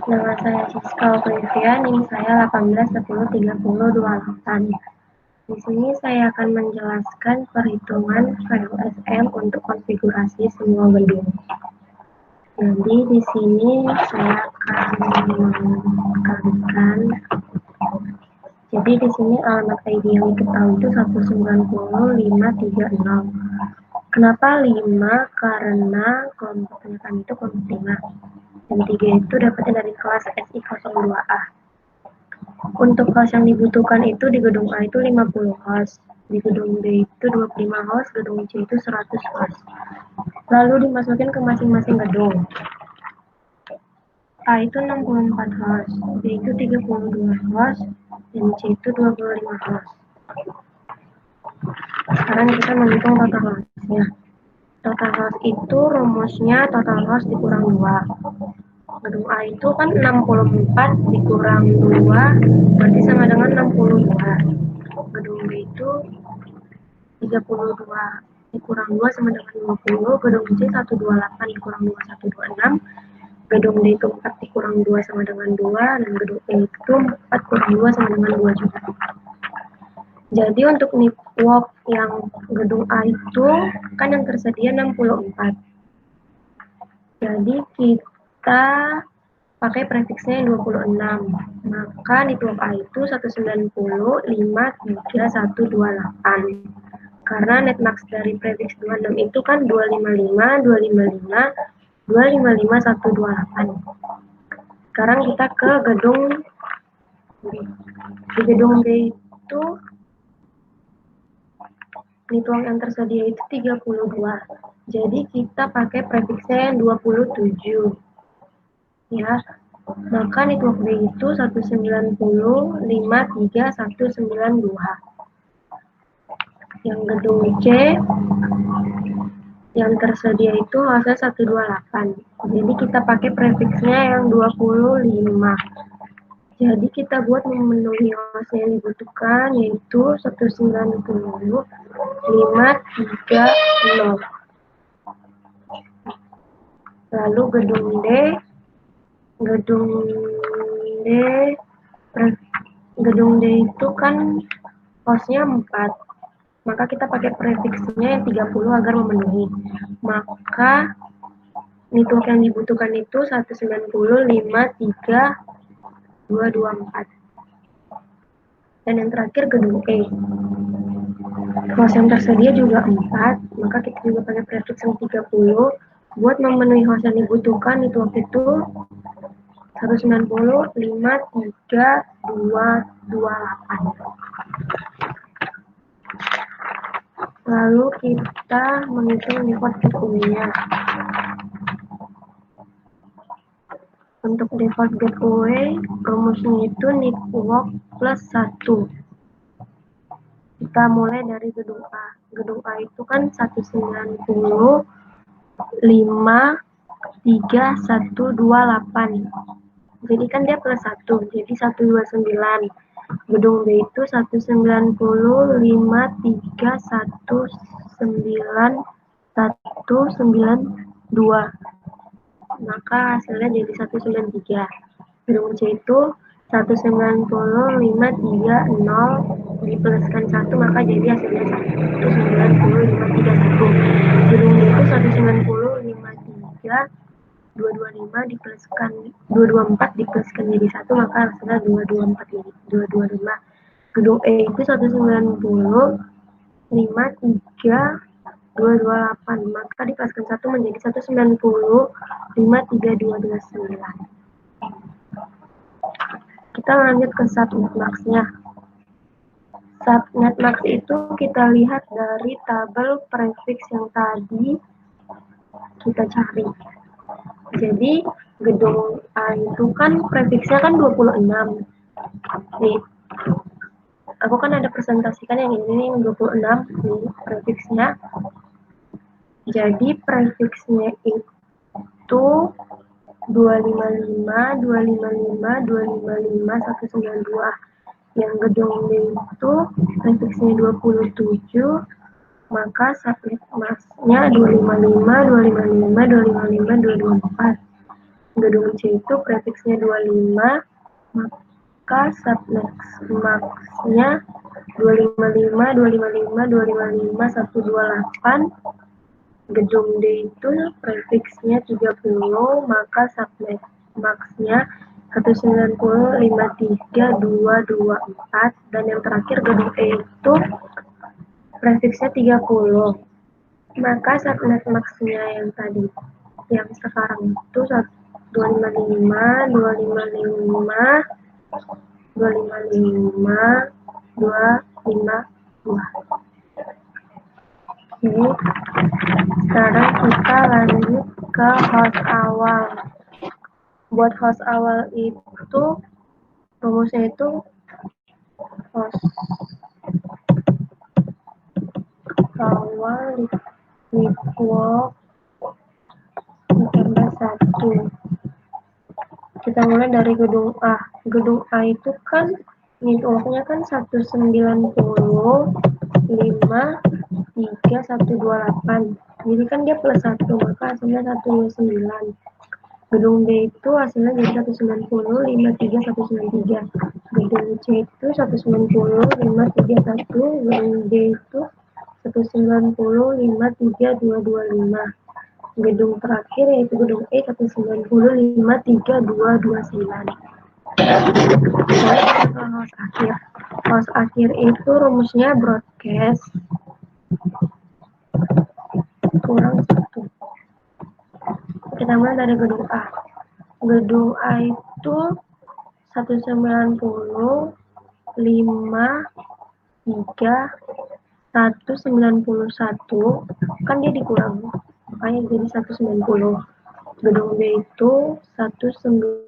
Nama saya Siska Oklivia, NIM saya 18103028. Di sini saya akan menjelaskan perhitungan VLSM untuk konfigurasi semua gedung. Jadi di sini saya akan mengkalikan. Jadi di sini alamat ID yang diketahui itu 190.530. Kenapa 5? Karena kelompoknya kan itu kelompok 5. Dan 3 itu dapatnya dari kelas SI02A. Untuk host yang dibutuhkan itu di gedung A itu 50 host, di gedung B itu 25 host, gedung C itu 100 host. Lalu dimasukin ke masing-masing gedung. A itu 64 host, B itu 32 host, dan C itu 25 host. Sekarang kita menghitung total hostnya. Total host itu rumusnya total host dikurang 2. Gedung A itu kan 64 dikurang 2 berarti sama dengan 62. Gedung B itu 32 dikurang 2 sama dengan 20. Gedung C 128 dikurang 2 126. Gedung D itu 4 dikurang 2 sama dengan 2. Dan gedung E itu 4 kurang 2 sama dengan 2 juga. Jadi untuk network yang gedung A itu kan yang tersedia 64. Jadi kita pakai prefiksnya 26. Maka network A itu 190.53128. Karena netmax dari prefiks 26 itu kan 255, 255, 255, 128. Sekarang kita ke gedung B. Di gedung B itu network yang tersedia itu 32. Jadi kita pakai prefiksnya yang 27. Ya, maka network B itu 190.53192. Yang gedung C yang tersedia itu hostnya 128. Jadi kita pakai prefiksnya yang 25. Jadi kita buat memenuhi host yang dibutuhkan yaitu 190.530. Lalu gedung D itu kan hostnya 4. Maka kita pakai prefiksnya yang 30 agar memenuhi. Maka network yang dibutuhkan itu 190.53224. Dan yang terakhir gedung E. Host yang tersedia juga 4, maka kita juga pakai prefiks yang 30 buat memenuhi host yang dibutuhkan network itu 190.53228. Lalu kita menghitung default gateway-nya. Untuk default gateway, rumusnya itu network plus 1. Kita mulai dari gedung A. Gedung A itu kan 190.53128. Jadi kan dia plus 1, jadi 129. Gedung B itu 190.5319192. Maka hasilnya jadi 193. Gedung C itu 190.530 dipluskan 1, maka jadi hasilnya 190.531. Gedung D itu 190.53225 dipluskan 224 dipluskan jadi 1, maka hasilnya 225. Gedung E itu 190.53228, maka dipluskan 1 menjadi 190.53229. Kita lanjut ke subnetmax-nya. Subnetmax itu kita lihat dari tabel prefiks yang tadi kita cari. Jadi gedung A itu kan prefiksnya kan 26. Nih, aku kan ada presentasikan yang ini yang 26 nih prefiksnya. Jadi prefiksnya itu 255, 255, 255, 192. Yang gedung B itu prefiksnya 27, maka subnetmax-nya 255, 255, 255, 224. Gedung C itu prefiksnya 25, maka subnet max-nya 255, 255, 255, 128. Gedung D itu prefiksnya 30, maka subnet max-nya 190, 53, 224. Dan yang terakhir gedung E itu prefiksnya 30, maka subnet max-nya yang tadi, yang sekarang itu 255, 255, 255, 252. Oke, sekarang kita lanjut ke host awal. Buat host awal itu rumusnya itu host awal equal ditambah 1. Kita mulai dari gedung A. Gedung A itu kan networknya kan 190, 5, 3, 128. Jadi kan dia plus 1, maka hasilnya 129. Gedung B itu hasilnya jadi 190, 5, 3, 193. Gedung C itu 190, 5, 3, 1. Gedung D itu 190, 5, 3, 2, 25. Gedung terakhir yaitu gedung E 190, 5, 3, 2, 29. Host akhir. Host akhir itu rumusnya broadcast kurang 1. Kita mulai dari gedung A. Gedung A itu 190, 5, 3, 191. Kan dia dikurang, makanya jadi 190. Gedung B itu 190.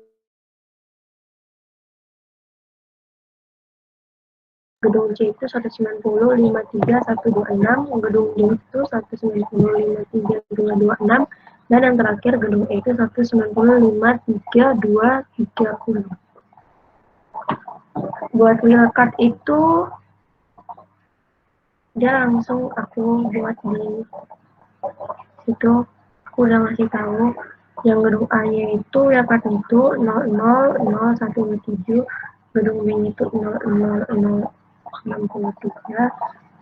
Gedung C itu 190, 53, 126. Gedung D itu 190, 53, 226. Dan yang terakhir gedung E itu 190, 53, 230. Buat wildcard itu dia langsung aku buat di situ. Aku udah ngasih tahu yang gedung A nya itu wildcard itu 000127, gedung B nya itu 00063,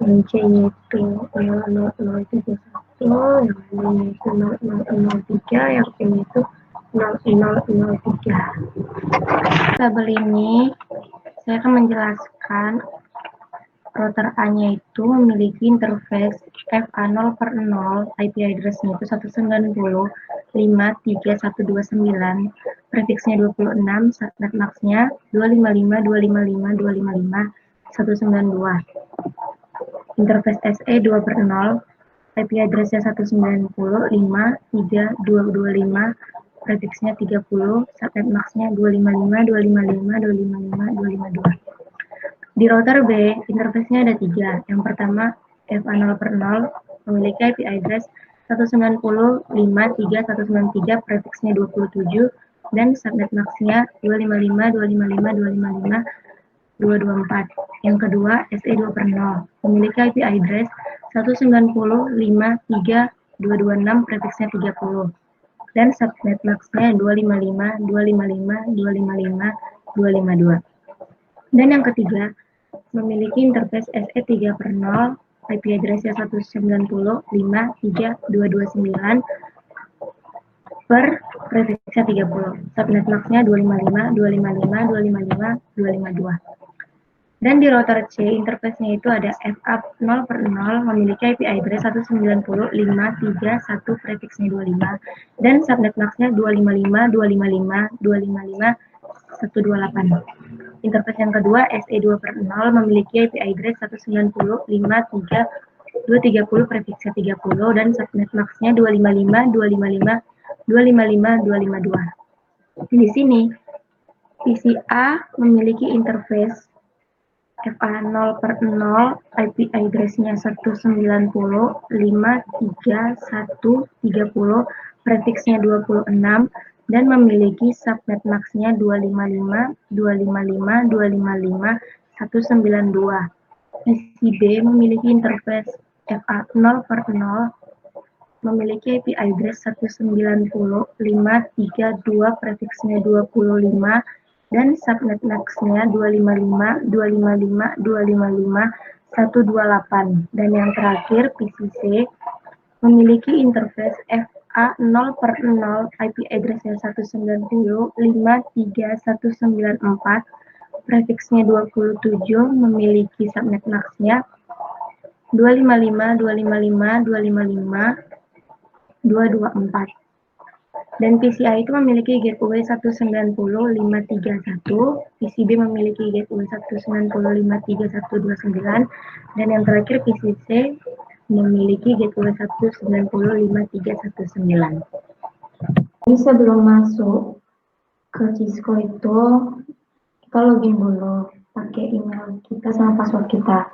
yang C nya itu 00031, yang D nya itu 0003, yang E nya itu 0003. Tabel ini saya akan menjelaskan router A-nya itu memiliki interface FA0/0, IP address-nya itu 190.53129, prefiksnya 26, subnet max-nya 255, 255, 255, 192. Interface SE 2/0, IP address-nya 190.53225, prefiksnya 30, subnet max-nya 255, 255, 255, 252. Di router B, interface-nya ada 3. Yang pertama, FA0/0 memiliki IP address 190.53193, prefiksnya 27, dan subnet max-nya 255, 255, 255, 224. Yang kedua, SE2/0 memiliki IP address 190.53226, prefiksnya 30, dan subnet max-nya 255, 255, 255, 252. Dan yang ketiga, memiliki interface SE3/0, IP address-nya 190.53229 per prefiksnya 30, subnet max-nya 255, 255, 255, 252. Dan di router C, interface-nya itu ada FA0/0 memiliki IP address 190.531, prefiksnya 25, dan subnet max-nya 255, 255, 255, 128. Interface yang kedua, SE2/0 memiliki IP address 190.53230, prefiksnya 30, dan subnet max-nya 255, 255, 255, 252. Di sini, PCA memiliki interface FA0/0, IP address-nya 190.53130, prefiksnya 26, dan memiliki subnet max-nya 255, 255, 255, 192. PC B memiliki interface FA0/0, memiliki IP address 190.532 prefiksnya 25 dan subnet max-nya 255.255.255.128. Dan yang terakhir PCC memiliki interface FA0/0 IP address-nya 190.53194 prefiksnya 27 memiliki subnet max-nya 255.255.255.224. Dan PCI itu memiliki gateway 190.531, PCB memiliki gateway 190.53129, dan yang terakhir PCC memiliki gateway 190.53119. Jadi sebelum masuk ke Cisco itu, kita login dulu pakai email kita sama password kita.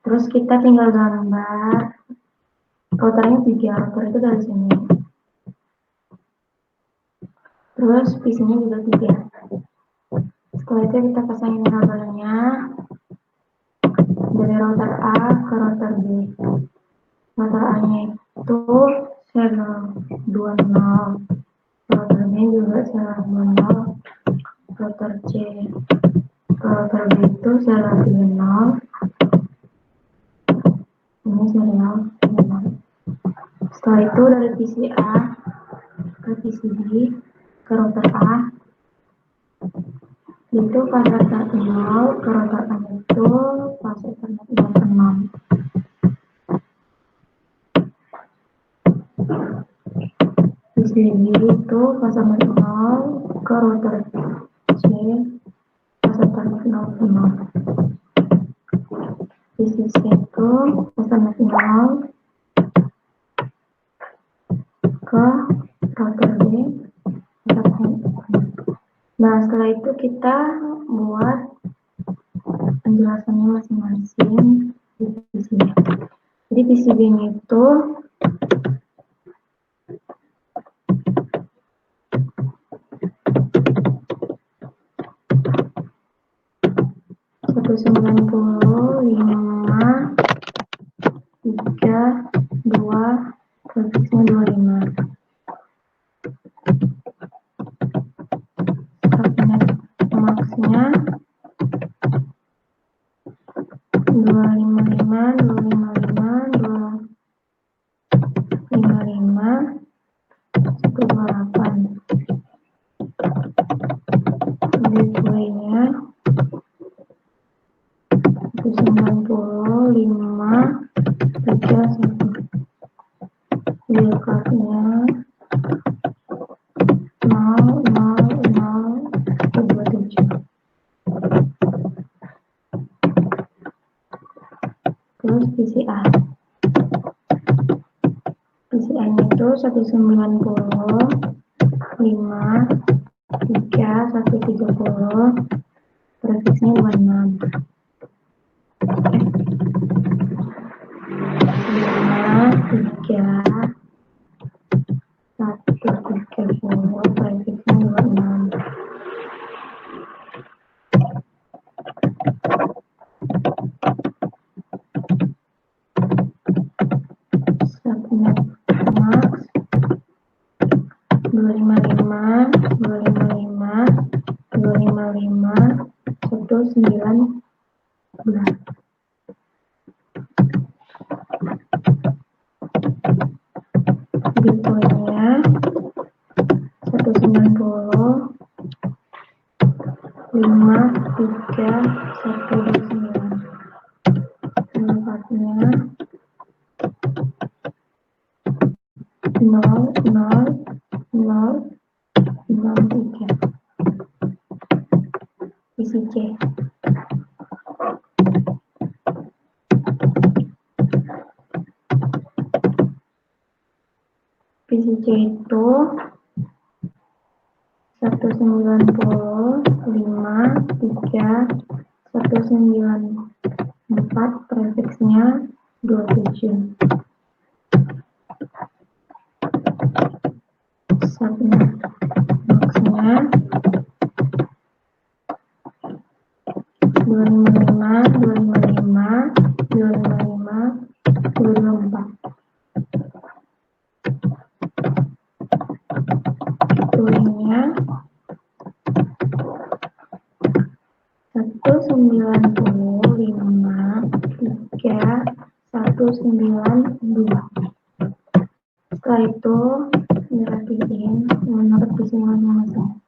Terus kita tinggal gambar routernya 3, router itu dari sini. Terus PC-nya juga 3. Setelah itu kita pasangin kabelnya dari router A ke router B. Router A-nya itu serial 20, router B juga serial 20, router C ke router B itu serial 30, ini serial 30. Setelah itu dari PC A ke PC B ke router A itu pas router 0 ke router A itu pas Ethernet 6. PC B itu pas Ethernet 0 ke router C pas Ethernet 0. PC C itu pas Ethernet 0 ke router D. Nah, setelah itu kita buat penjelasannya masing-masing di PCB. Jadi PCB-nya itu satu 95.3.2 prefiksnya 25. Subnet max-nya 255.255.255.128. Gateway-nya 190.531. Wildcard-nya 00027. Terus PCI. PCI-nya itu 190.53130 prefiksnya 26. 53130 prefiksnya 26. Subnet max 255.255.255.119. Gateway-nya 190.53129. Tempatnya 00063. PCC. PCC itu 190.53194 prefiksnya 27. Subnet max-nya 255.255.254. 195,3,192. Setelah itu perhatiin menurut di sini masing-masing.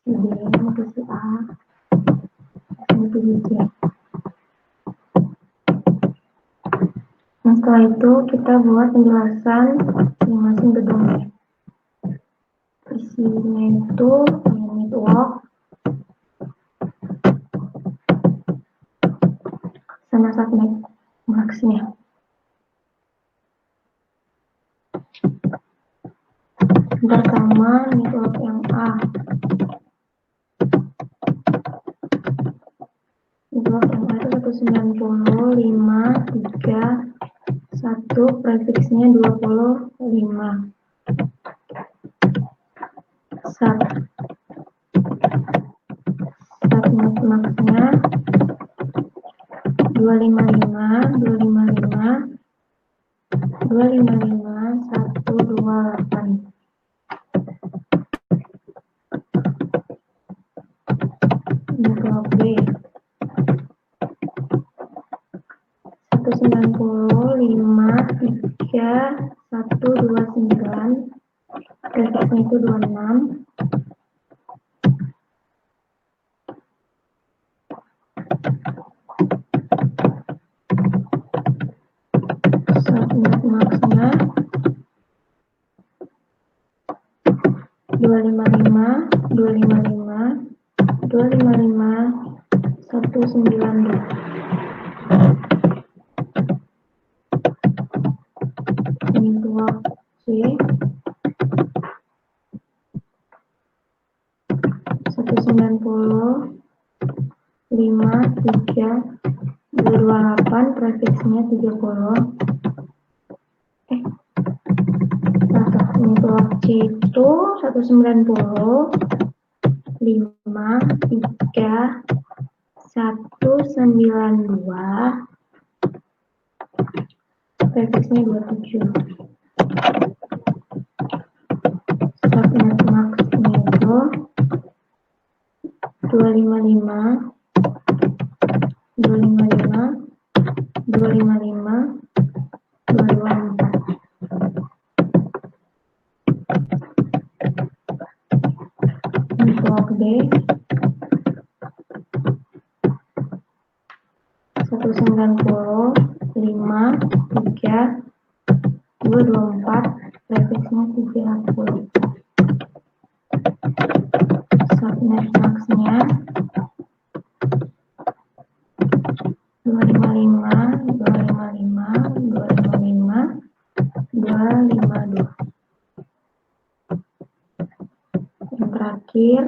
Jadi posisi A, ini posisi C. Nah, setelah itu kita buat penjelasan masing-masing gedungnya. Isinya itu unit walk sama subnet maksnya. Pertama network yang A. Network yang A itu 190.531, prefiksnya 25. Subnet maksnya 255.128. Network B 190.53129, prefiksnya itu 26. Subnet maksnya 255.192. Network C 190.53228, prefiksnya 30. Network C itu 190.53192, prefiksnya 27. Subnet maksnya itu 255 224. Network D 190.53224, prefiksnya 30. Subnet maksnya 255.252. Yang terakhir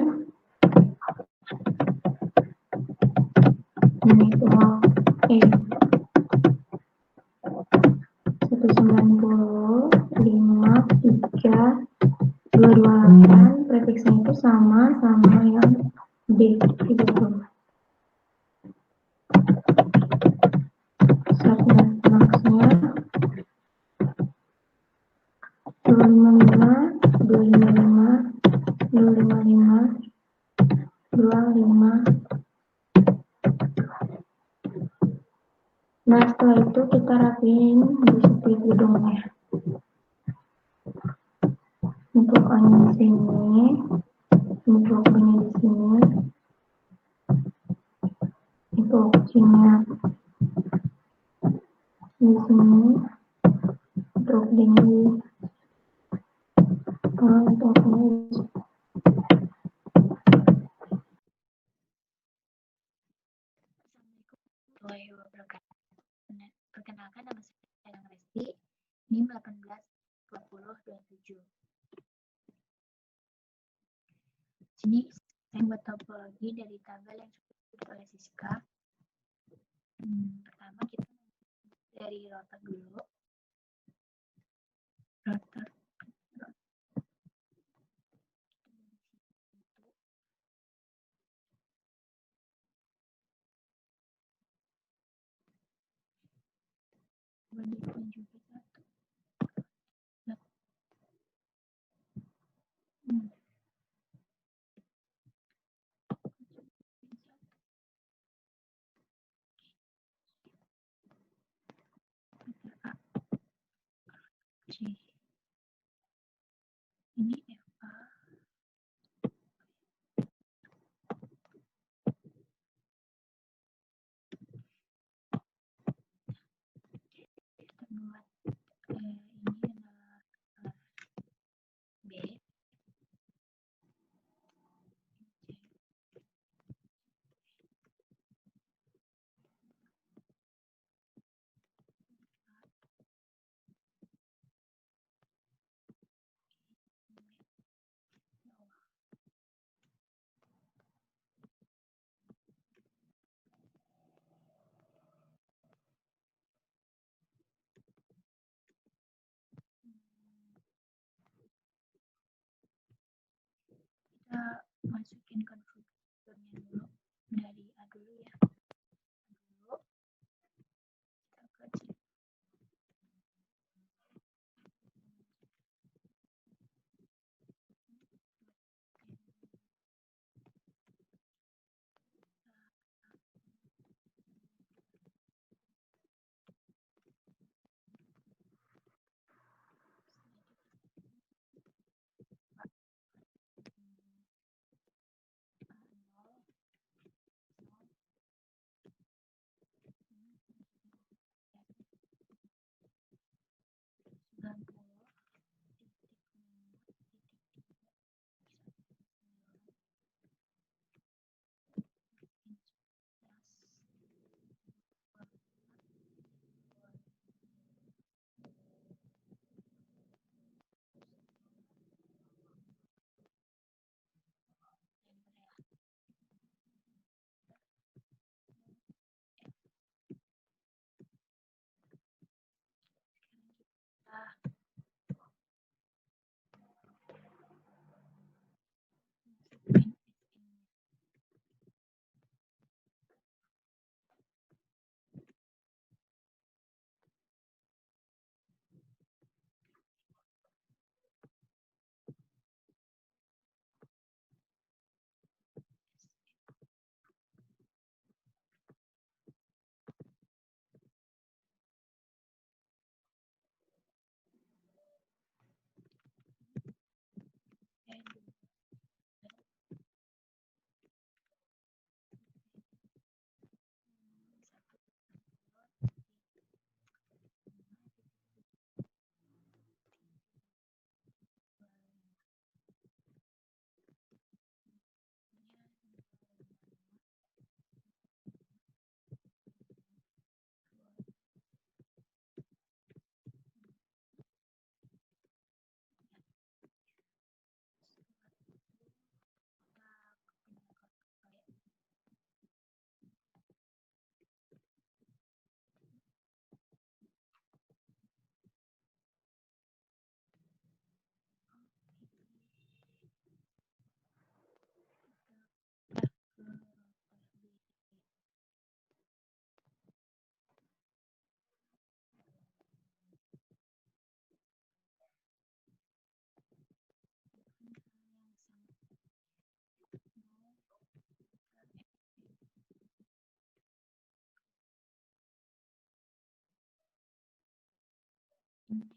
network E 190.53228, prefiksnya itu sama yang D 30. Subnet maksnya 255.255.255.25. Nah, setelah itu kita rapiin di split gedungnya. Untuk A-nya di sini, untuk B-nya di sini, untuk C-nya di sini, untuk D-nya di untuk E-nya di sini. Perkenalkan, nama saya Resti, NIM 182027. Sini saya buat topologi dari tabel yang sudah dibuat oleh Siska. Pertama kita dari router dulu. Router juga satu. Ini FA. Kita buat ini adalah B. Kita masukin konstruktornya dulu dari A dulu ya. Dulu kita kecil. Ini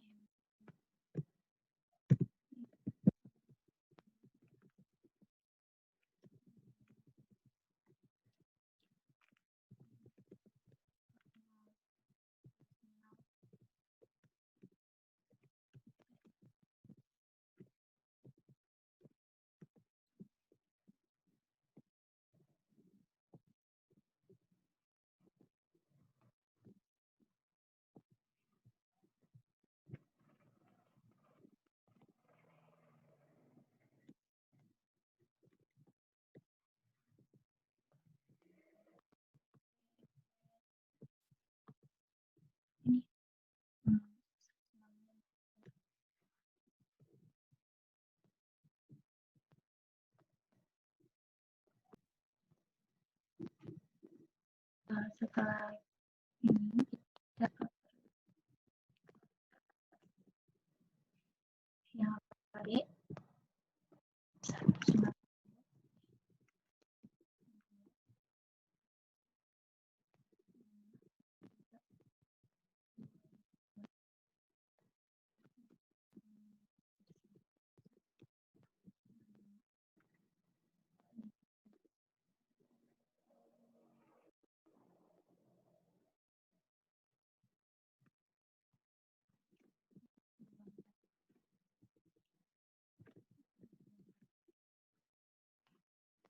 setelah ini kita yang tadi 190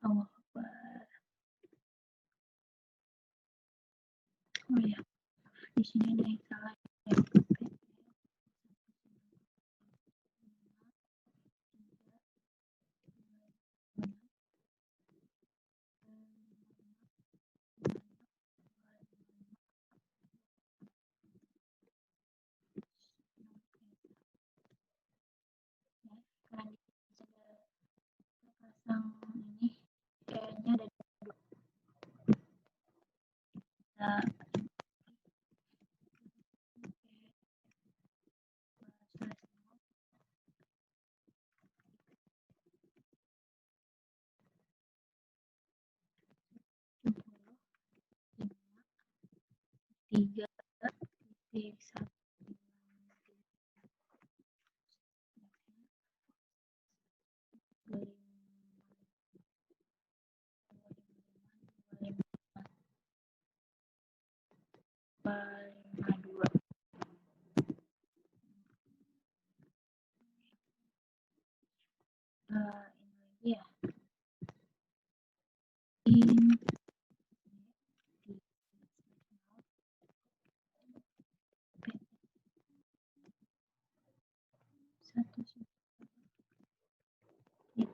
Allah Akbar. Oh ya, di sini ada yang salah. Karena pasang ini kayaknya ada tiga titik satu lima dua. Ini lagi ya. In satu titik dua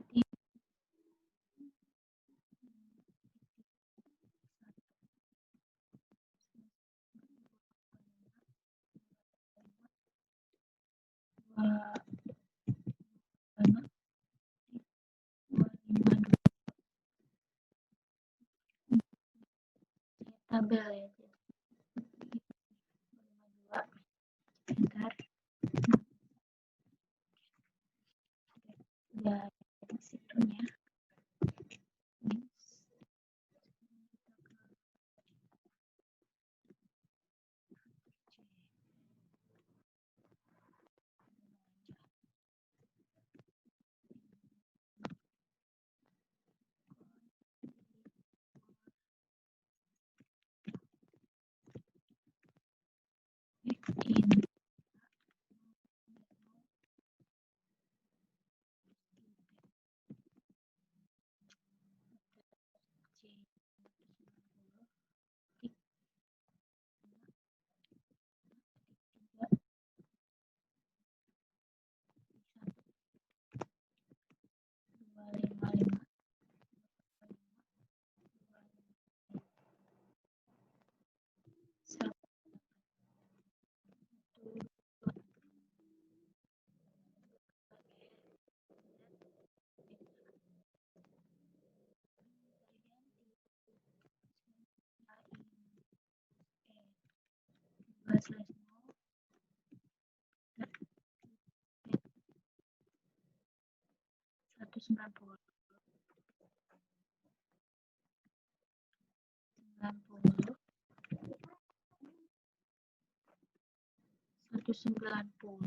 lima dua lima dua. Tabel ya. Dua. Bentar. Ya, situnya. In dua lima lima satu dua satu 90 190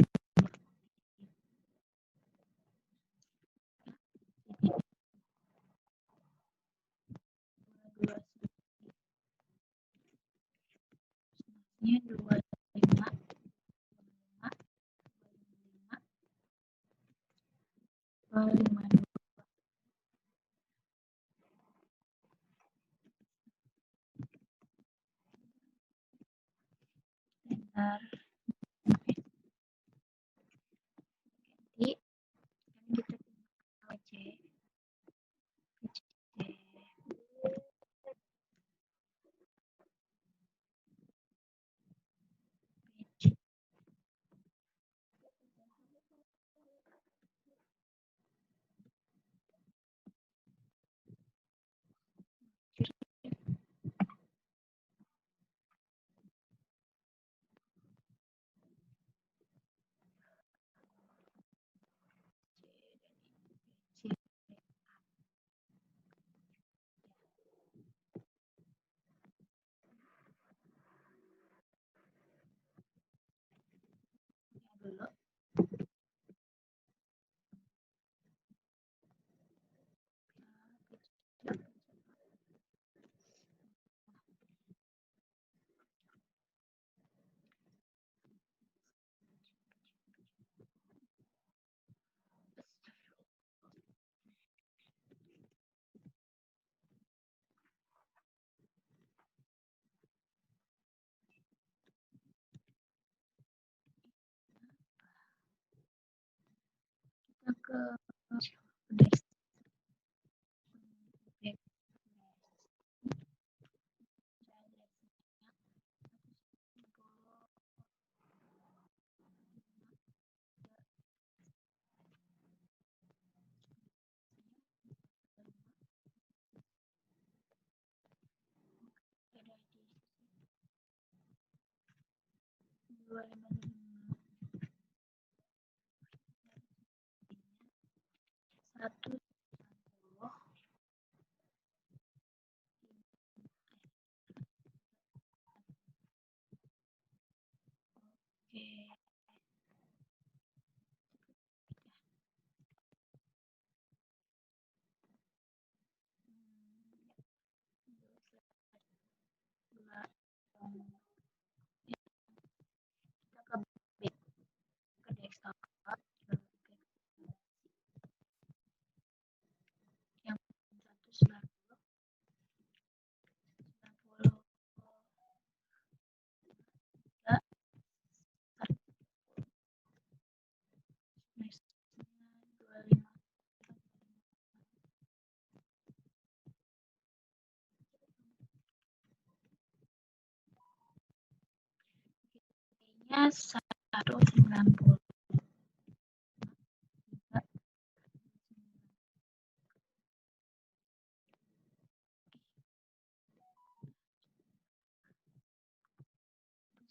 dua sebenarnya dua lima dua lima bentar. Jadi kan kita tinggal C Satu. Oke. Kita ke desktop yang 190 nya 190.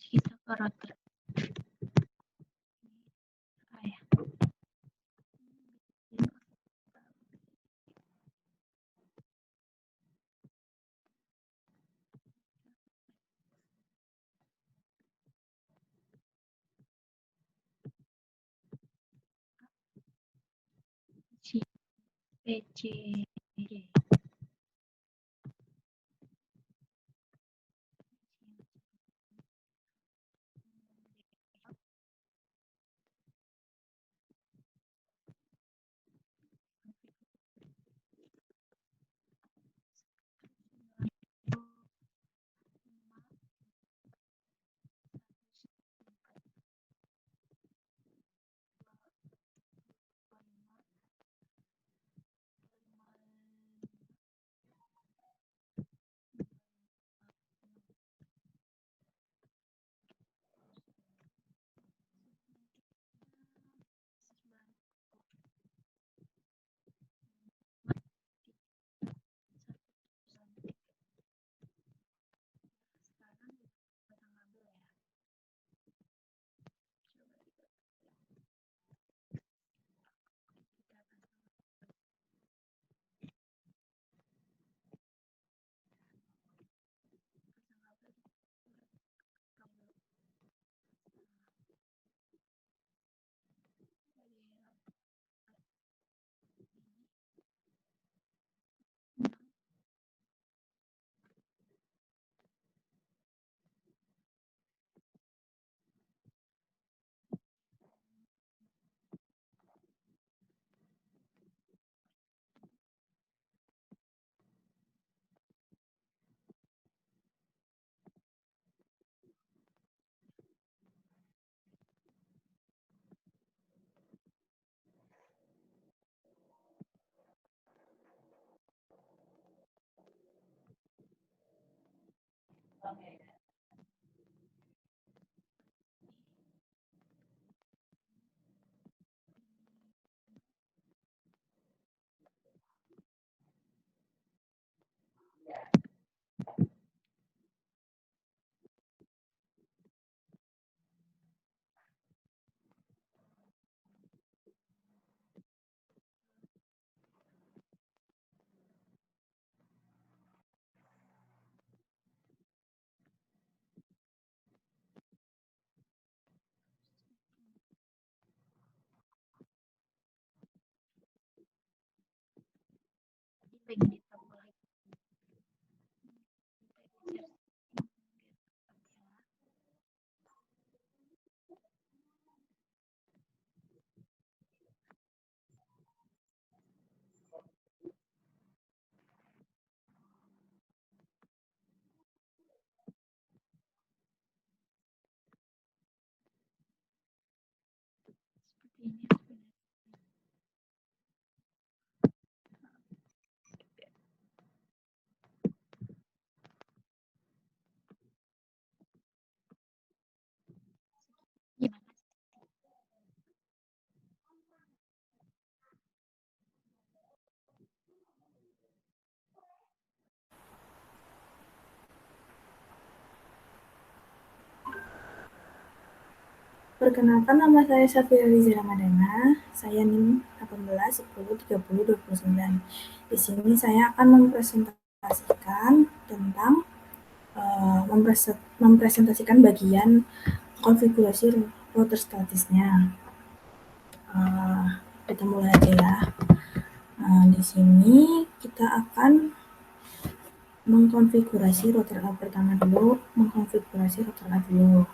Kita ke router. PC. Pengen ditambah lagi. Seperti ini. Perkenalkan, nama saya Safira Riza Ramadana. Saya NIM 18 10 30 29. Di sini saya akan mempresentasikan tentang mempresentasikan bagian konfigurasi router statusnya. Kita mulai aja ya. Di sini kita akan mengkonfigurasi router A pertama dulu, mengkonfigurasi router A dulu.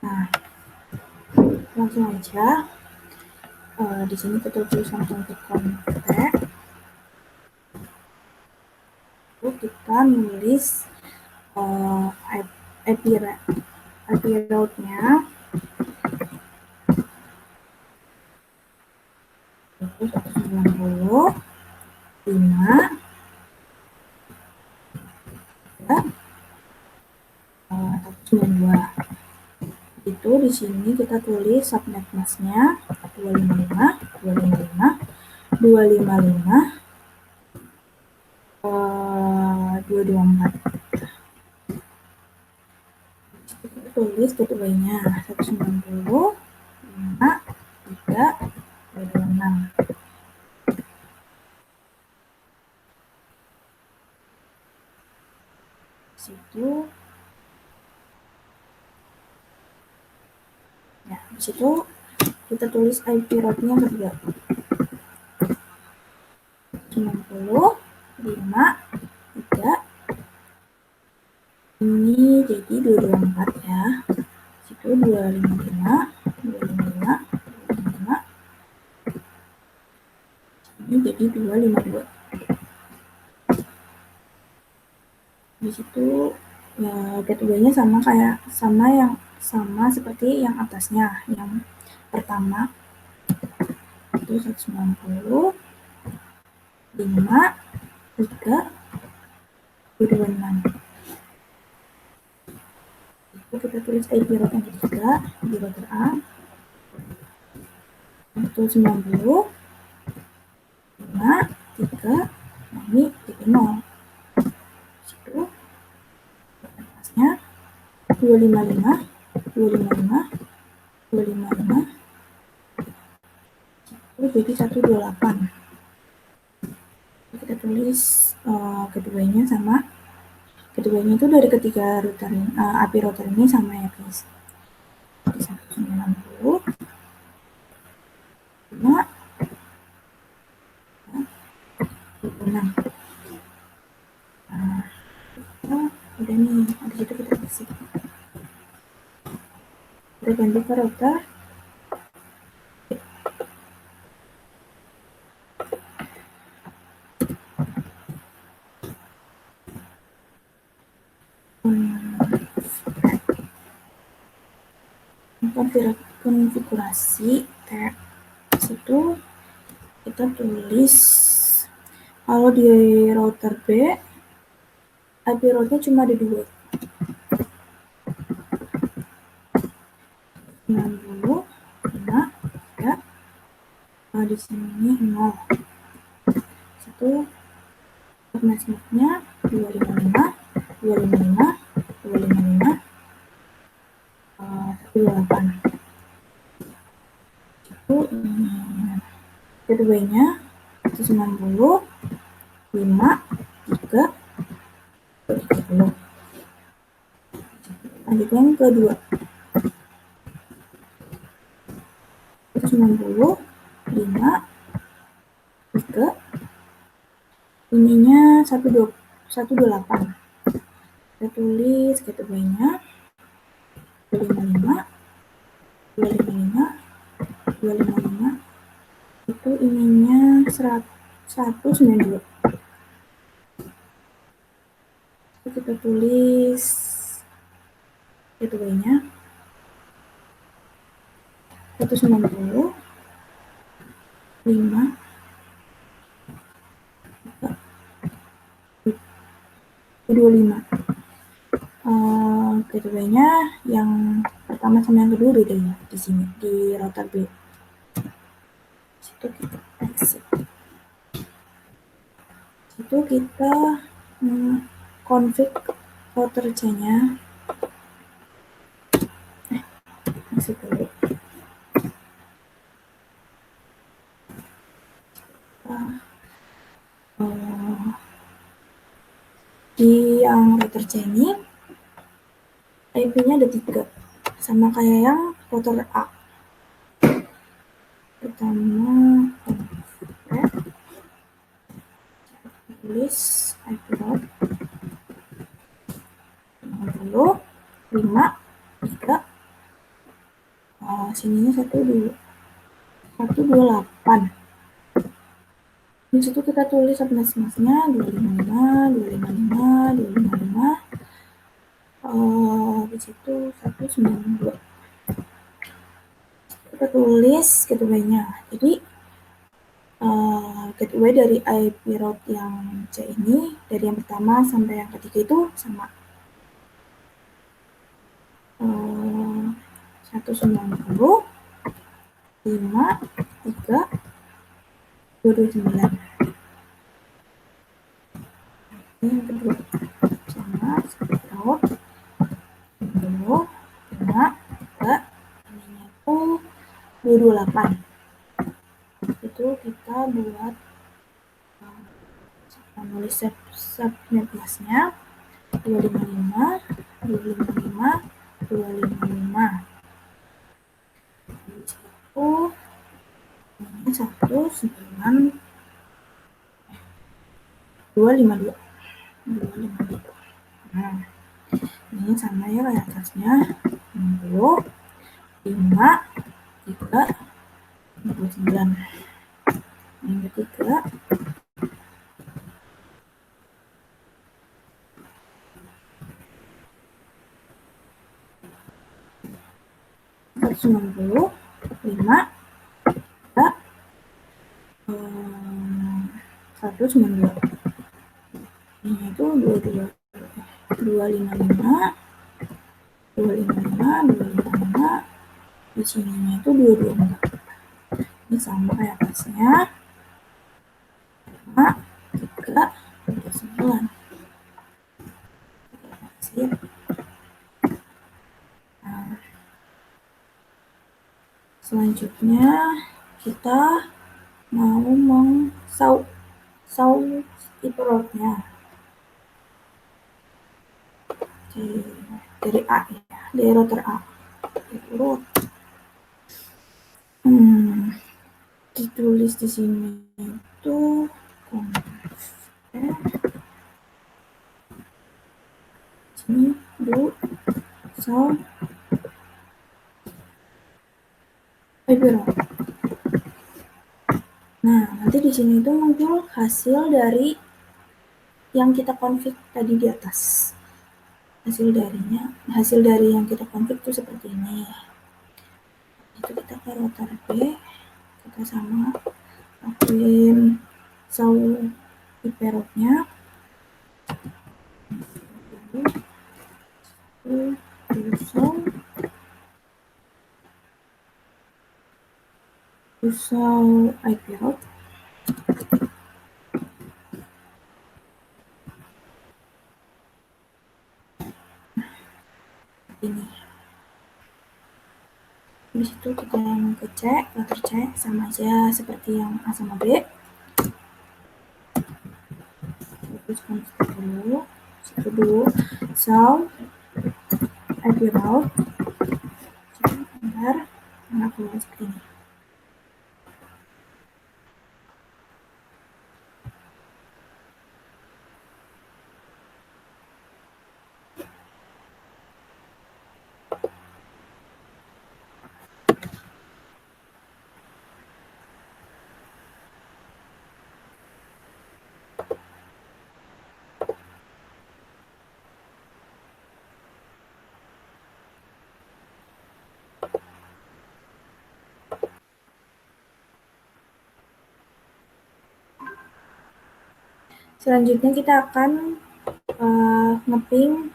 Nah, langsung aja. Di sini kita tulis langsung ke config. Lalu kita nulis IP route-nya. Itu 190 5 192. Itu di sini kita tulis subnet masknya 255 255 255 224. Kita tulis gateway-nya 190 5 3 226. Situ ya, di situ kita tulis IP route-nya kedua 90 5 3. Ini jadi 224 ya. Situ 255 255 255. Ini jadi 252. Di situ ya gateway-nya sama seperti yang atasnya. Yang pertama itu 190 5 3 226. Itu kita tulis IP route yang ketiga di router A 190 5 3. Nah, ini titik 0. Situ atasnya 255 255 255. Itu jadi 128. Kita tulis keduanya sama. Keduanya itu dari ketiga router IP router ini sama ya guys. Jadi 190 5 26. Udah nih, habis itu kita kasih. Kita ganti ke router konfigurasi tab. Situ kita tulis kalau di router B IP route-nya cuma ada 2 90 5 3. Di sini 0. Situ subnet-nya 255 255 255 128. Itu gateway-nya 190 5 3 30. Lanjut yang kedua 190 5 3. Ininya 128. Kita tulis gateway-nya 255 255 255. Itu ininya 192. Kita tulis gateway-nya 190 5 25. Gateway-nya yang pertama sama yang kedua beda ya di sini di router B. Situ kita exit. itu kita config router C-nya. Masih dulu. Di yang router C ini IP-nya ada 3, sama kayak yang router A. Pertama, tulis IP route 50, 5, 3, sininya 128. Di situ kita tulis subnetnya 255, 255, 255. Di situ 192. Kita tulis gateway-nya. Jadi gateway dari IP route yang C ini, dari yang pertama sampai yang ketiga itu sama. 190, 5, 3, 229. Ini yang kedua sama seperti route 10, 5, 3, ininya itu 228. Itu kita buat nulis subnetnya 255, 255, 255. Di situ ini 252. Nah, ini sama ya kayak atasnya. 60, 5, 3, 29. Yang ketiga 190, 5, 3, 192. Ini itu 255, 255, 255. Di sininya itu 224. Ini sama kayak atasnya. 5, 3, 29. Nah, selanjutnya kita mau meng-saw IP route-nya dari A ya, dari router A. Ditulis di sini itu sini do saw IP route. Nah, nanti di sini itu muncul hasil dari yang kita config tadi di atas. Hasil dari yang kita config itu seperti ini. Itu kita ke router B, kita sama lakuin saw IP route-nya. Saw IP route. Ini. Di situ kita yang ke C, router C sama aja seperti yang A sama B. Terus konfig dulu, saw IP route. Sebentar, aku seperti ini. Selanjutnya kita akan nge-ping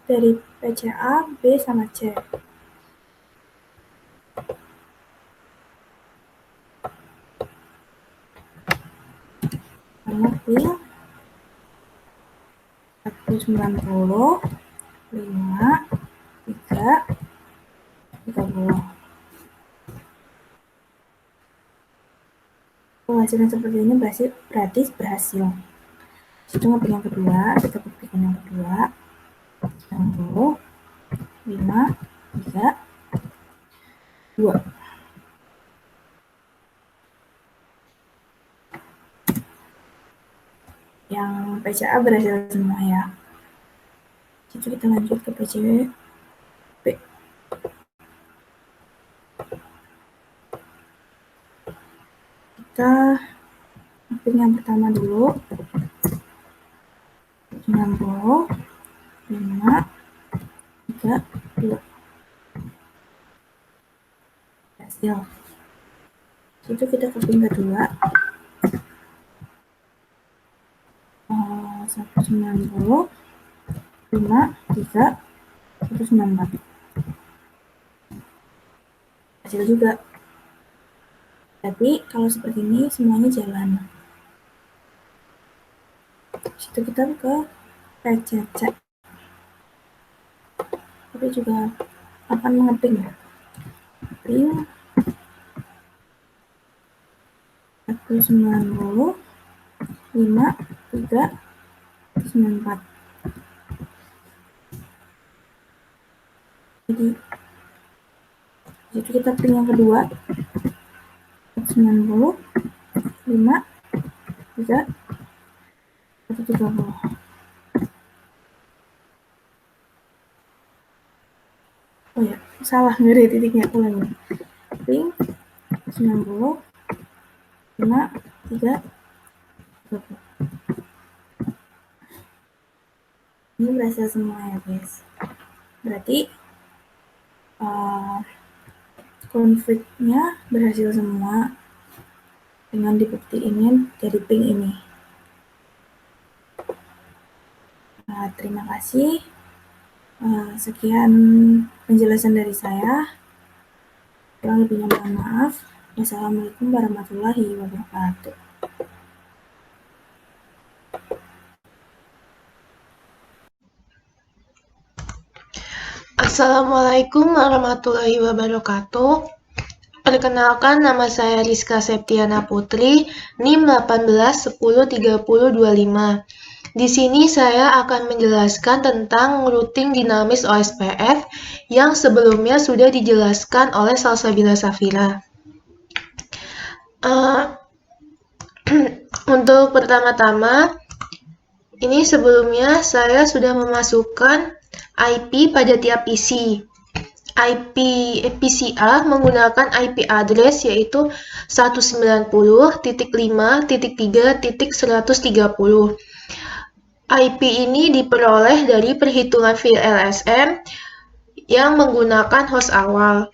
dari PCA, B, sama C. 190, 5, 3, 30. Hasilnya seperti ini berarti berhasil. Itu ngetik yang kedua, kita buktikan yang kedua. 90, 5, 3, 2. Yang PCA berhasil semua ya. Jadi kita lanjut ke PCB. Kita ngetik yang pertama dulu. 90, 5, 3, 2. Berhasil. Itu kita copy kedua. 190, 5, 3, 194. Hasil juga. Tapi kalau seperti ini semuanya jalan. Situ kita ke PCC. Tapi juga akan mengeping ya. Print 190, 5, 3, 194. Jadi kita print yang kedua. 190, 5, 3, 130. Oh ya, salah, nggak ada titiknya, ulangi. Print 90, 5, 3, 30. Ini berhasil semua ya guys. Berarti konfliknya berhasil semua dengan dibuktiin dari ping ini. Terima kasih. Sekian penjelasan dari saya. Kurang lebihnya mohon maaf. Wassalamualaikum warahmatullahi wabarakatuh. Assalamualaikum warahmatullahi wabarakatuh. Perkenalkan, nama saya Rizka Septiana Putri, NIM 18103025. Di sini saya akan menjelaskan tentang routing dinamis OSPF yang sebelumnya sudah dijelaskan oleh Salsabila Safira. Untuk pertama-tama, ini sebelumnya saya sudah memasukkan IP pada tiap PC. IP PCA menggunakan IP address yaitu 190.5.3.130. IP ini diperoleh dari perhitungan file LSM yang menggunakan host awal.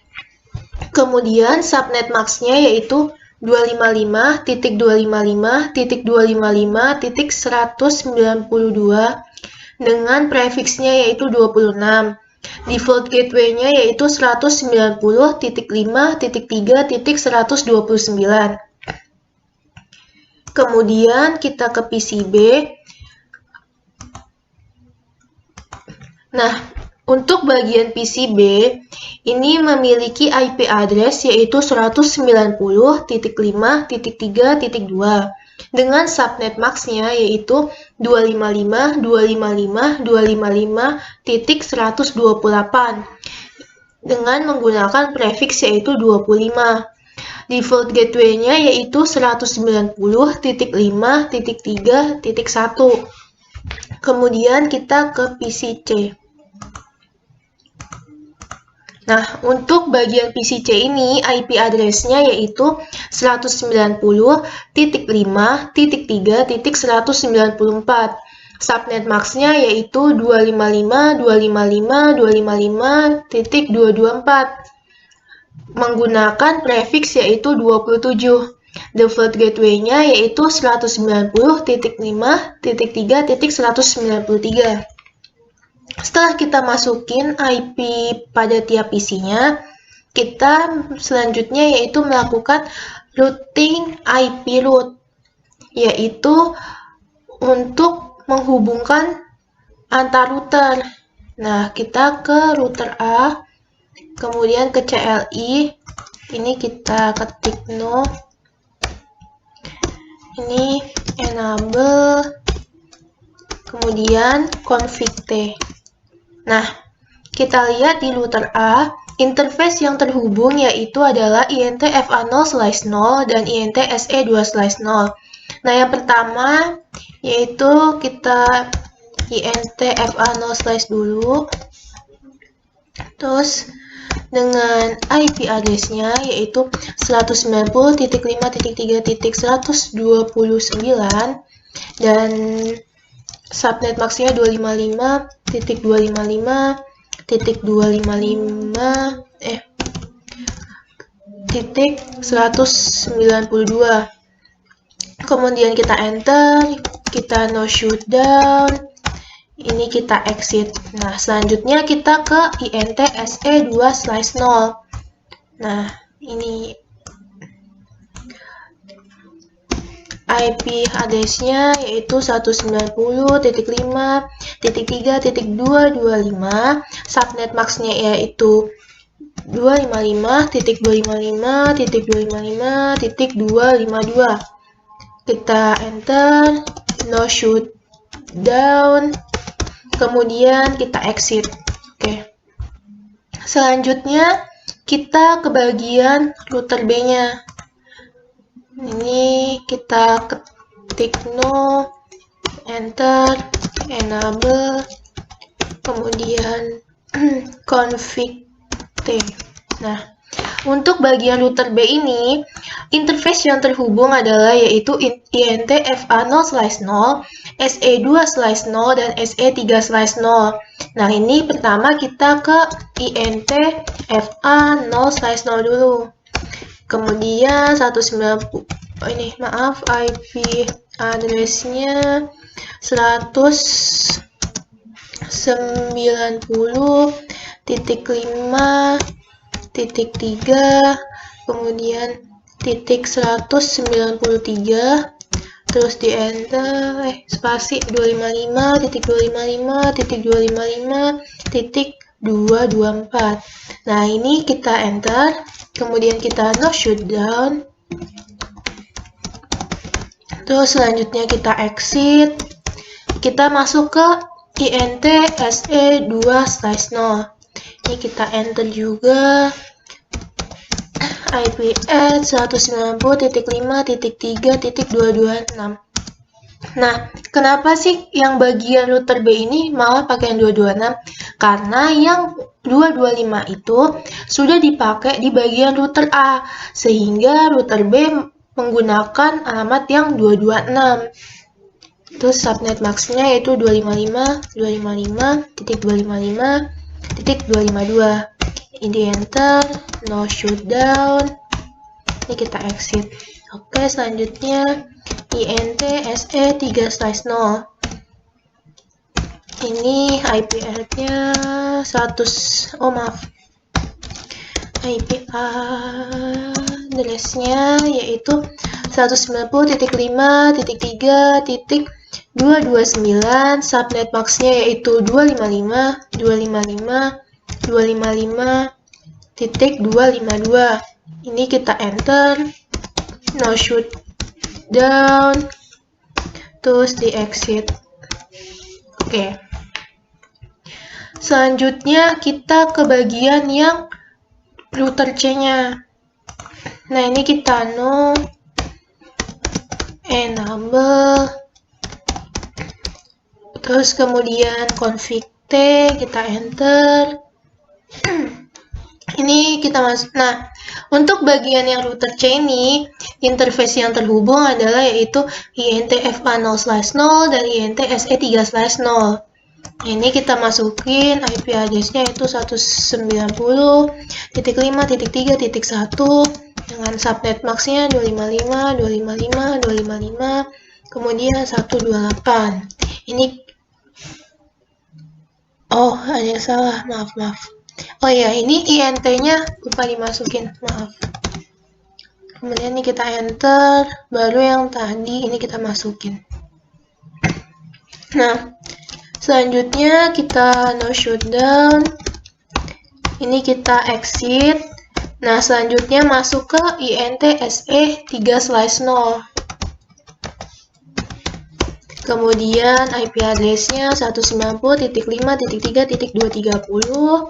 Kemudian subnet max-nya yaitu 255.255.255.192 dengan prefiksnya yaitu 26. Default gateway-nya yaitu 190.5.3.129. Kemudian kita ke PCB. Nah, untuk bagian PCB, ini memiliki IP address yaitu 190.5.3.2 dengan subnet max-nya yaitu 255.255.255.128 dengan menggunakan prefiks yaitu 25. Default gateway-nya yaitu 190.5.3.1. Kemudian kita ke PCC. Nah, untuk bagian PCC ini IP address-nya yaitu 190.5.3.194. Subnet max-nya yaitu 255.255.224 menggunakan prefiks yaitu 27. Default gateway-nya yaitu 190.5.3.193. Setelah kita masukin IP pada tiap PC-nya, kita selanjutnya yaitu melakukan routing IP route, yaitu untuk menghubungkan antar router. Nah, kita ke router A, kemudian ke CLI, ini kita ketik no, ini enable, kemudian config T. Nah, kita lihat di router A, interface yang terhubung yaitu adalah INT-FA0/0 dan INT-SE2/0. Nah, yang pertama yaitu kita INT-FA0/ dulu. Terus dengan IP address-nya yaitu 190.5.3.129 dan subnet max-nya 255.255.192. Kemudian kita enter, kita no shutdown, ini kita exit. Nah, selanjutnya kita ke INT-SE2/0. Nah, ini IP address-nya yaitu 190.5.3.225, subnet max-nya yaitu 255.255.252. Kita enter, no shutdown, kemudian kita exit. Oke. Selanjutnya kita ke bagian router B-nya. Ini kita ketik no, enter, enable, kemudian config T. Nah, untuk bagian router B ini, interface yang terhubung adalah yaitu INT-FA0/0, SE2/0, dan SE3/0. Nah, ini pertama kita ke INT-FA0/0 dulu. Kemudian IP address-nya 190.5.3, kemudian titik 193, terus di enter, spasi 255.255.224. Nah, ini kita enter, kemudian kita no shutdown, terus selanjutnya kita exit, kita masuk ke INT-SE2/0. Ini kita enter juga, IP address 190.5.3.226. Nah, kenapa sih yang bagian router B ini malah pakai yang 226? Karena yang 225 itu sudah dipakai di bagian router A, sehingga router B menggunakan alamat yang 226. Terus subnet max-nya yaitu 255.255.252. Ini enter, no shutdown, ini kita exit. Oke, selanjutnya INT-SE3/0. Ini IP address-nya IP address-nya yaitu 190.5.3.229, subnet max-nya yaitu 255.255.252. Ini kita enter, no shutdown, terus di exit. Oke. Selanjutnya kita ke bagian yang router C-nya. Nah, ini kita no, enable, terus kemudian config T, kita enter. Ini kita masuk. Nah, untuk bagian yang router C ini, interface yang terhubung adalah yaitu INT-FA0/0 dan INT-SE3/0. Ini kita masukin IP address-nya itu 190.5.3.1 dengan subnet max-nya 255.255.255, kemudian 128. Ini ada yang salah, maaf. Oh ya, ini INT-nya lupa dimasukin, maaf. Kemudian ini kita enter, baru yang tadi ini kita masukin. Nah, Selanjutnya kita no shutdown. Ini kita exit. Nah, selanjutnya masuk ke int se 3/0. Kemudian IP address-nya 190.5.3.230.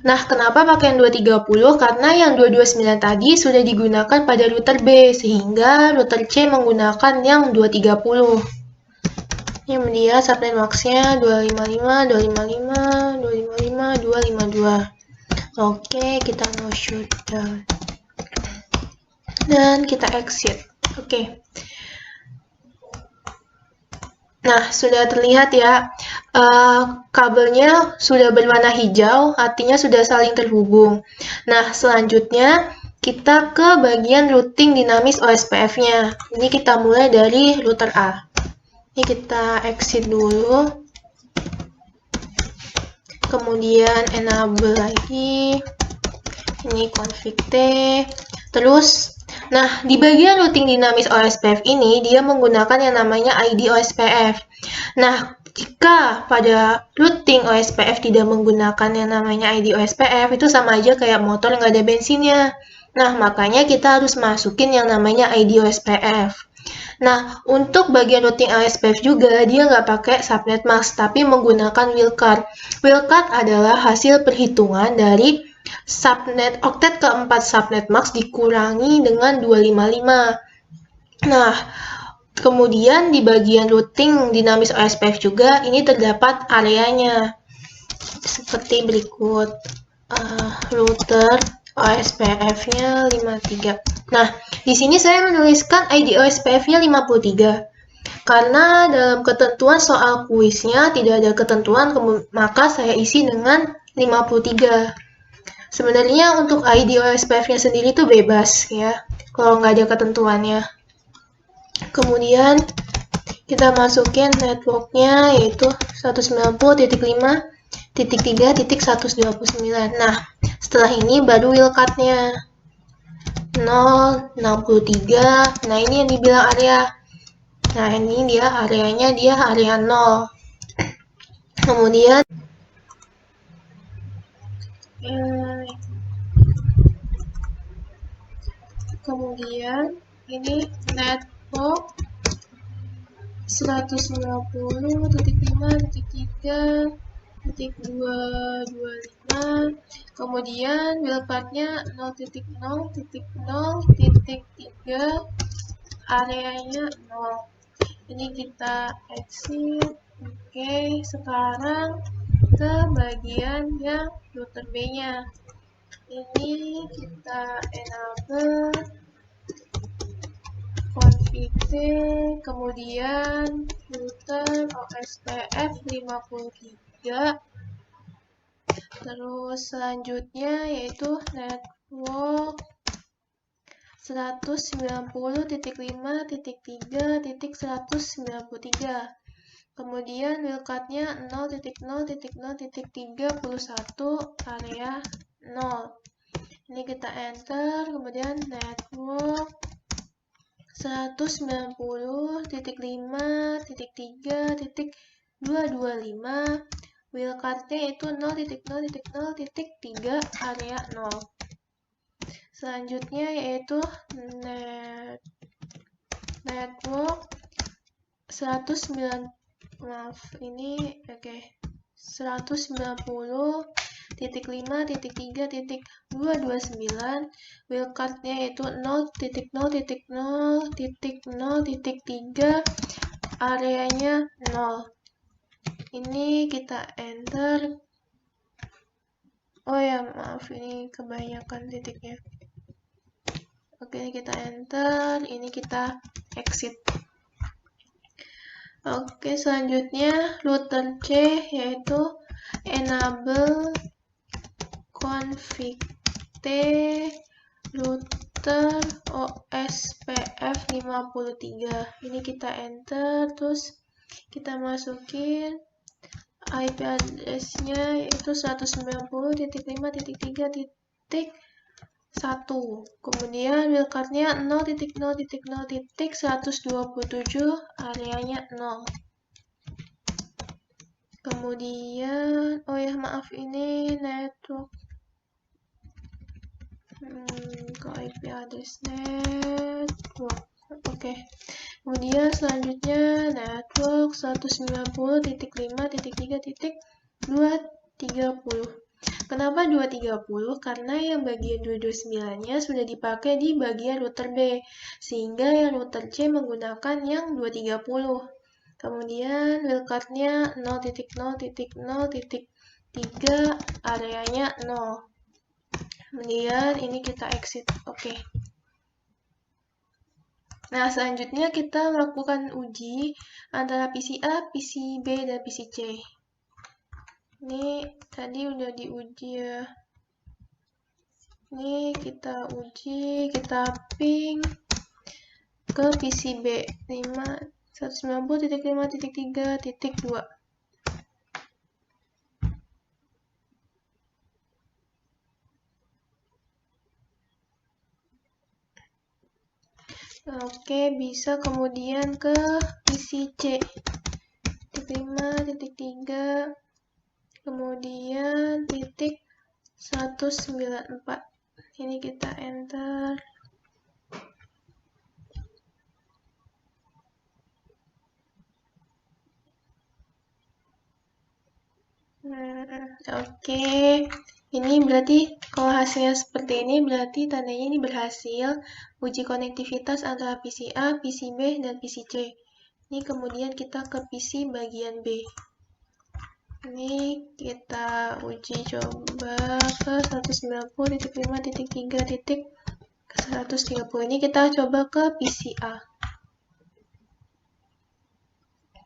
Nah, kenapa pakai yang 230? Karena yang 229 tadi sudah digunakan pada router B, sehingga router C menggunakan yang 230. Ini dia subnet max-nya 255, 255, 255, 252. Oke, kita no shutdown. Dan kita exit. Oke. Nah, sudah terlihat ya, kabelnya sudah berwarna hijau, artinya sudah saling terhubung. Nah, selanjutnya kita ke bagian routing dinamis OSPF-nya. Ini kita mulai dari router A. Ini kita exit dulu. Kemudian enable lagi. Ini config T. Terus, nah, di bagian routing dinamis OSPF ini, dia menggunakan yang namanya ID OSPF. Nah, jika pada routing OSPF tidak menggunakan yang namanya ID OSPF, itu sama aja kayak motor nggak ada bensinnya. Nah, makanya kita harus masukin yang namanya ID OSPF. Nah, untuk bagian routing OSPF juga, dia nggak pakai subnet mask, tapi menggunakan wildcard. Wildcard adalah hasil perhitungan dari subnet oktet keempat subnet max dikurangi dengan 255. Nah, kemudian di bagian routing dinamis OSPF juga ini terdapat areanya seperti berikut. Router OSPF-nya 53. Nah, di sini saya menuliskan ID OSPF-nya 53. Karena dalam ketentuan soal kuisnya tidak ada ketentuan, maka saya isi dengan 53. Sebenarnya untuk ID OSPF-nya sendiri itu bebas ya, kalau nggak ada ketentuannya. Kemudian kita masukin network-nya yaitu 190.5.3.129. Nah, setelah ini baru wildcard-nya 063. Nah, ini yang dibilang area. Nah, ini dia areanya, dia area 0. Kemudian ini network 190.5.3.225. Kemudian wildcard-nya 0.0.0.3, areanya 0. Ini kita exit. Oke, sekarang ke bagian yang router B-nya. Ini kita enable config T, kemudian router OSPF 53. Terus selanjutnya yaitu network 190.5.3.193. Kemudian wildcard-nya 0.0.0.31, area 0. Ini kita enter, kemudian network 190.5.3.225, wildcard-nya itu 0.0.0.3, area 0. Selanjutnya yaitu network 190.5.3.229, wildcard-nya itu 0.0.0.0.3, areanya 0. Ini kita enter. Oh ya, maaf, ini kebanyakan titiknya. Oke, kita enter. Ini kita exit. Oke, selanjutnya router C yaitu enable config T router OSPF 53. Ini kita enter, terus kita masukin IP address-nya yaitu 190.5.3.1. Kemudian wildcard-nya 0.0.0.127, areanya 0. Kemudian, oh ya maaf, ini network ke IP address network. Oke. Kemudian selanjutnya network 190.5.3.230. Kenapa 230? Karena yang bagian 229-nya sudah dipakai di bagian router B, sehingga yang router C menggunakan yang 230. Kemudian wildcard-nya 0.0.0.3, areanya 0. Kemudian ini kita exit. Oke. Nah, selanjutnya kita melakukan uji antara PC A, PC B, dan PC C. Ini tadi udah diuji ya. Ini kita uji, kita ping ke PC B 190.5.3.2. Oke, bisa kemudian ke PC C 5.3, kemudian titik 194. Ini kita enter. Oke, ini berarti kalau hasilnya seperti ini berarti tandanya ini berhasil uji konektivitas antara PC A, PC B, dan PC C. Ini kemudian kita ke PC bagian B. Ini kita uji coba ke 190.5.3.130. Ini kita coba ke PC A.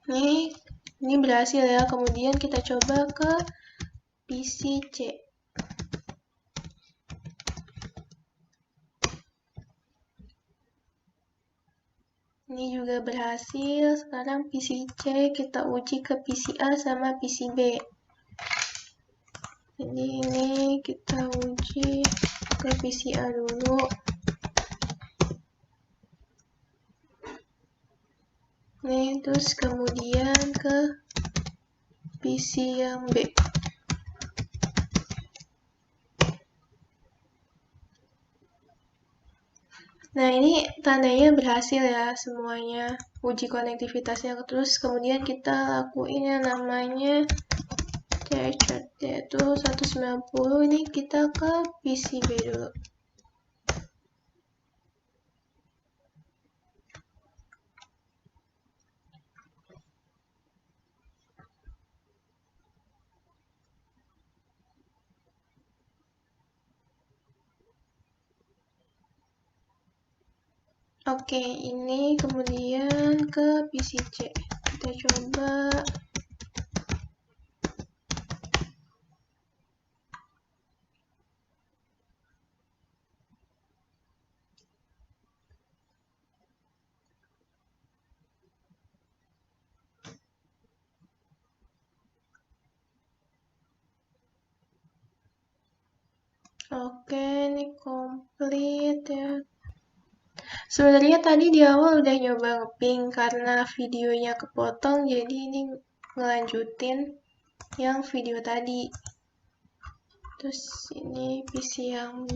Ini berhasil ya. Kemudian kita coba ke PC C. Ini juga berhasil. Sekarang PC C kita uji ke PC A sama PC B. Jadi ini kita uji ke PC A dulu. Nih, terus kemudian ke PC yang B. Nah, ini tandanya berhasil ya semuanya uji konektivitasnya. Terus kemudian kita lakuin yang namanya chat, yaitu 190. Ini kita ke PC B dulu. Oke, ini kemudian ke PC C. Kita coba. Oke, ini komplit ya. Sebenarnya tadi di awal udah nyoba ngeping karena videonya kepotong, jadi ini ngelanjutin yang video tadi. Terus ini PC yang B.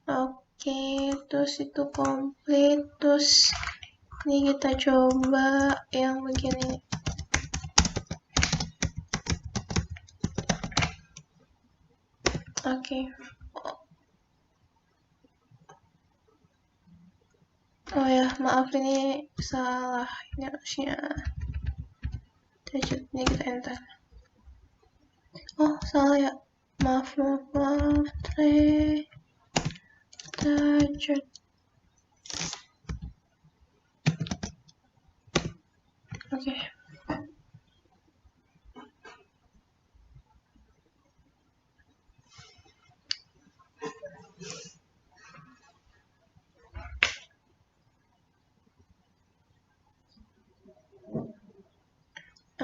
Oke, terus itu komplit. Terus ini kita coba yang begini. Oke. Oh ya, maaf ini salah. Ini harusnya ini kita enter. Oh, salah ya. Maaf. Touch. Oke.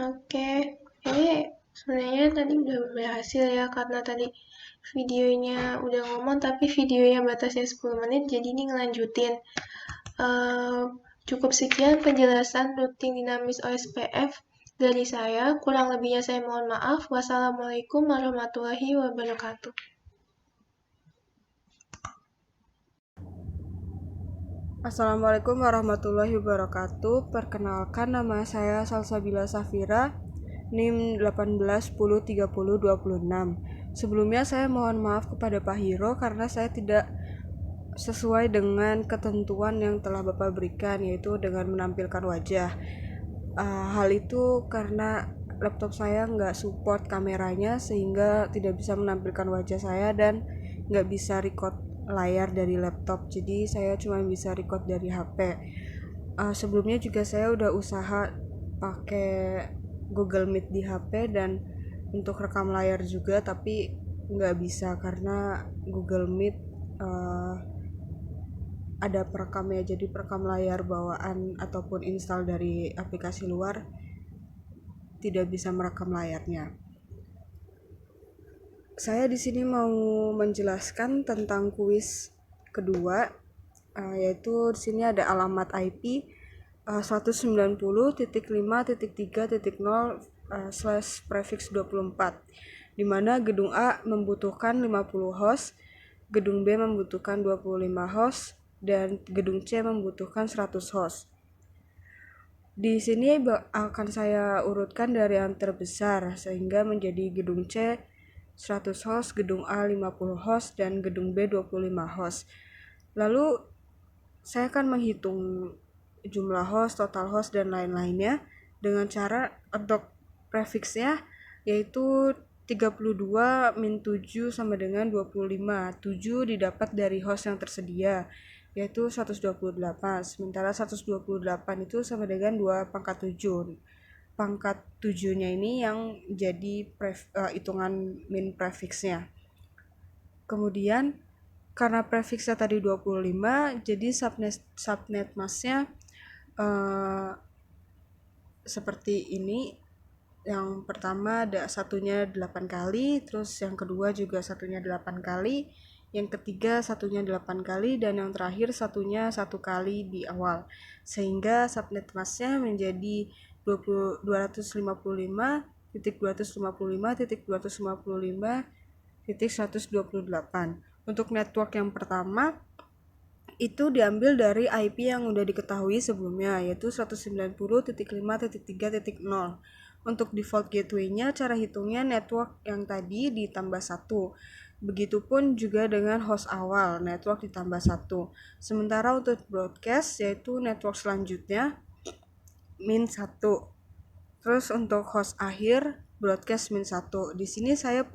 Oke, ini sebenarnya tadi udah berhasil ya, karena tadi videonya udah ngomong tapi videonya batasnya 10 menit, jadi ini ngelanjutin. Cukup sekian penjelasan routing dinamis OSPF dari saya. Kurang lebihnya saya mohon maaf. Wassalamualaikum warahmatullahi wabarakatuh. Assalamualaikum warahmatullahi wabarakatuh. Perkenalkan, nama saya Salsabila Safira, NIM 18103026. Sebelumnya saya mohon maaf kepada Pak Hiro karena saya tidak sesuai dengan ketentuan yang telah Bapak berikan, yaitu dengan menampilkan wajah. Hal itu karena laptop saya nggak support kameranya sehingga tidak bisa menampilkan wajah saya dan nggak bisa record layar dari laptop, jadi saya cuma bisa record dari HP. Sebelumnya juga saya udah usaha pakai Google Meet di HP dan untuk rekam layar juga, tapi nggak bisa karena Google Meet ada perekamnya, jadi perekam layar bawaan ataupun install dari aplikasi luar tidak bisa merekam layarnya. Saya di sini mau menjelaskan tentang kuis kedua, yaitu di sini ada alamat IP 190.5.3.0/prefix24, di mana gedung A membutuhkan 50 host, gedung B membutuhkan 25 host, dan gedung C membutuhkan 100 host. Di sini akan saya urutkan dari yang terbesar sehingga menjadi gedung C 100 host, gedung A 50 host, dan gedung B 25 host. Lalu saya akan menghitung jumlah host, total host, dan lain-lainnya dengan cara untuk prefixnya, yaitu 32 min 7 sama dengan 25. 7 didapat dari host yang tersedia, yaitu 128. Sementara 128 itu sama dengan 2 pangkat 7. Pangkat 7-nya ini yang jadi hitungan min prefixnya. Kemudian karena prefixnya tadi 25, jadi subnet masknya seperti ini. Yang pertama ada satunya 8 kali, terus yang kedua juga satunya 8 kali, yang ketiga satunya 8 kali, dan yang terakhir satunya 1 kali di awal, sehingga subnet masknya menjadi 255.255.255.128. Untuk network yang pertama itu diambil dari IP yang udah diketahui sebelumnya, yaitu 190.5.3.0. Untuk default gateway-nya, cara hitungnya network yang tadi ditambah 1. Begitupun juga dengan host awal, network ditambah 1. Sementara untuk broadcast, yaitu network selanjutnya, min 1. Terus untuk host akhir, broadcast min 1. Di sini saya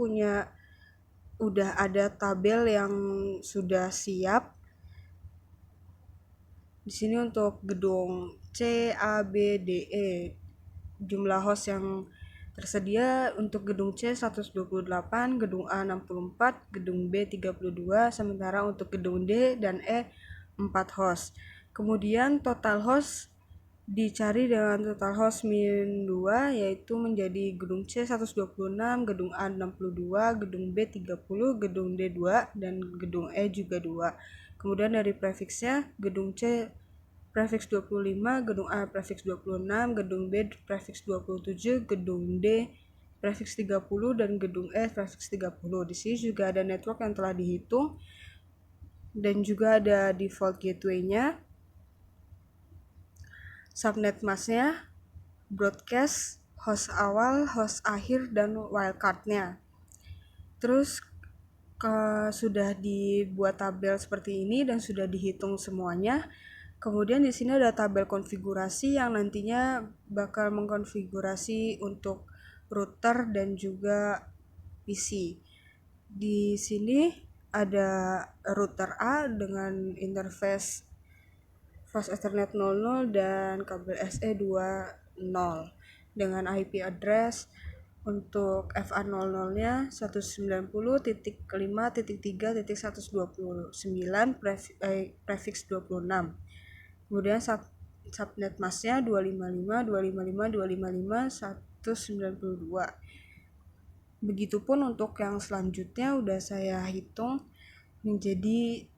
udah ada tabel yang sudah siap. Di sini untuk gedung C, A, B, D, E, jumlah host yang tersedia untuk gedung C 128, gedung A 64, gedung B 32, sementara untuk gedung D dan E 4 host. Kemudian total host dicari dengan total host min 2, yaitu menjadi gedung C 126, gedung A 62, gedung B 30, gedung D 2, dan gedung E juga 2. Kemudian dari prefixnya, gedung C prefix 25, gedung A prefix 26, gedung B prefix 27, gedung D prefix 30, dan gedung E prefix 30. Di sini juga ada network yang telah dihitung dan juga ada default gateway-nya, subnet masknya, broadcast, host awal, host akhir, dan wildcard-nya. Terus sudah dibuat tabel seperti ini dan sudah dihitung semuanya. Kemudian di sini ada tabel konfigurasi yang nantinya bakal mengkonfigurasi untuk router dan juga PC. Di sini ada router A dengan interface fast ethernet 00 dan kabel SE 20 dengan IP address untuk FA00-nya 190.5.3.129 prefix 26. Kemudian subnet masknya 255, 255, 255, 192. Begitupun untuk yang selanjutnya udah saya hitung menjadi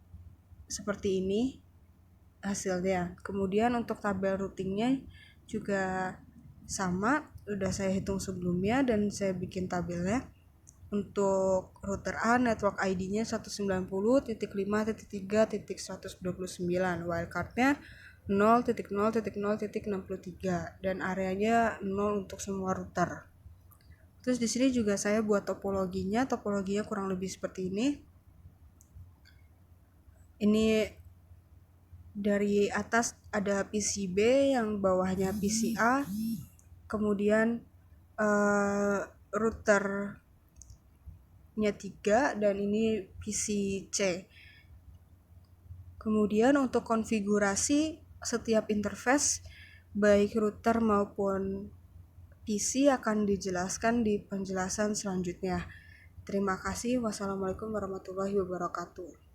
seperti ini hasilnya. Kemudian untuk tabel routingnya juga sama, udah saya hitung sebelumnya dan saya bikin tabelnya. Untuk router A, network ID-nya 190.5.3.129, wildcard-nya 0.0.0.63 dan areanya 0 untuk semua router. Terus di sini juga saya buat topologinya kurang lebih seperti ini. Ini dari atas ada PCB, yang bawahnya PCA, kemudian routernya 3 dan ini PCC. Kemudian untuk konfigurasi setiap interface baik router maupun PC akan dijelaskan di penjelasan selanjutnya. Terima kasih. Wassalamualaikum warahmatullahi wabarakatuh.